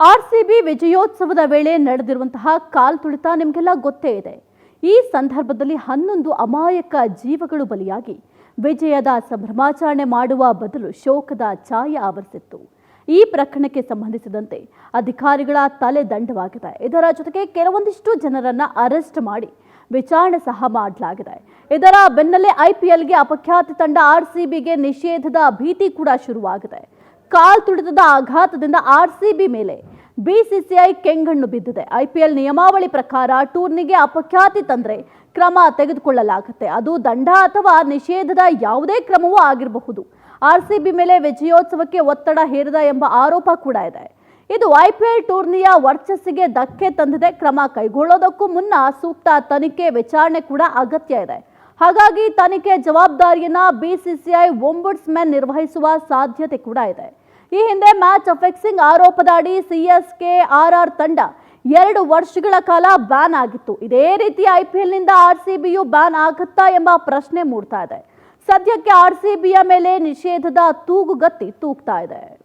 RCB ವಿಜಯೋತ್ಸವದ ವೇಳೆ ನಡೆದಿರುವಂತಹ ಕಾಲ್ತುಳಿತ ನಿಮಗೆಲ್ಲ ಗೊತ್ತೇ ಇದೆ. ಈ ಸಂದರ್ಭದಲ್ಲಿ 11 ಅಮಾಯಕ ಜೀವಗಳು ಬಲಿಯಾಗಿ ವಿಜಯದ ಸಂಭ್ರಮಾಚರಣೆ ಮಾಡುವ ಬದಲು ಶೋಕದ ಛಾಯೆ ಆವರಿಸಿತ್ತು. ಈ ಪ್ರಕರಣಕ್ಕೆ ಸಂಬಂಧಿಸಿದಂತೆ ಅಧಿಕಾರಿಗಳ ತಲೆ ದಂಡವಾಗಿದೆ. ಇದರ ಜೊತೆಗೆ ಕೆಲವೊಂದಿಷ್ಟು ಜನರನ್ನ ಅರೆಸ್ಟ್ ಮಾಡಿ ವಿಚಾರಣೆ ಸಹ ಮಾಡಲಾಗಿದೆ. ಇದರ ಬೆನ್ನಲ್ಲೇ ಐಪಿಎಲ್ಗೆ ಅಪಖ್ಯಾತಿ ತಂಡ ಆರ್ಸಿಬಿಗೆ ನಿಷೇಧದ ಭೀತಿ ಕೂಡ ಶುರುವಾಗಿದೆ. ಕಾಲ್ತುಳಿತದ ಆಘಾತದಿಂದ ಆರ್ಸಿಬಿ ಮೇಲೆ ಬಿಸಿಸಿಐ ಕೆಂಗಣ್ಣು ಬಿದ್ದಿದೆ. ಐಪಿಎಲ್ ನಿಯಮಾವಳಿ ಪ್ರಕಾರ ಟೂರ್ನಿಗೆ ಅಪಖ್ಯಾತಿ ತಂದ್ರೆ ಕ್ರಮ ತೆಗೆದುಕೊಳ್ಳಲಾಗುತ್ತೆ. ಅದು ದಂಡ ಅಥವಾ ನಿಷೇಧದ ಯಾವುದೇ ಕ್ರಮವೂ ಆಗಿರಬಹುದು. ಆರ್ಸಿಬಿ ಮೇಲೆ ವಿಜಯೋತ್ಸವಕ್ಕೆ ಒತ್ತಡ ಹೇರಿದ ಎಂಬ ಆರೋಪ ಕೂಡ ಇದೆ. ಇದು ಐಪಿಎಲ್ ಟೂರ್ನಿಯ ವರ್ಚಸ್ಸಿಗೆ ಧಕ್ಕೆ ತಂದಿದೆ. ಕ್ರಮ ಕೈಗೊಳ್ಳೋದಕ್ಕೂ ಮುನ್ನ ಸೂಕ್ತ ತನಿಖೆ ವಿಚಾರಣೆ ಕೂಡ ಅಗತ್ಯ ಇದೆ. ಹಾಗಾಗಿ ತನಿಖೆ ಜವಾಬ್ದಾರಿಯನ್ನ ಬಿಸಿಸಿಐ ಒಂಬುಡ್ಸ್ಮನ್ ನಿರ್ವಹಿಸುವ ಸಾಧ್ಯತೆ ಕೂಡ ಇದೆ. ಈ ಹಿಂದೆ ಮ್ಯಾಚ್ ಫಿಕ್ಸಿಂಗ್ ಆರೋಪದ ಅಡಿ ಸಿಎಸ್ಕೆ ಆರ್ಆರ್ ತಂಡ 2 ವರ್ಷಗಳ ಕಾಲ ಬ್ಯಾನ್ ಆಗಿತ್ತು. ಇದೇ ರೀತಿ ಐಪಿಎಲ್ನಿಂದ ಆರ್ಸಿಬಿಯು ಬ್ಯಾನ್ ಆಗುತ್ತಾ ಎಂಬ ಪ್ರಶ್ನೆ ಮೂಡ್ತಾ ಇದೆ. ಸದ್ಯಕ್ಕೆ ಆರ್ಸಿಬಿಯ ಮೇಲೆ ನಿಷೇಧದ ತೂಗುಗತ್ತಿ ತೂಗ್ತಾ ಇದೆ.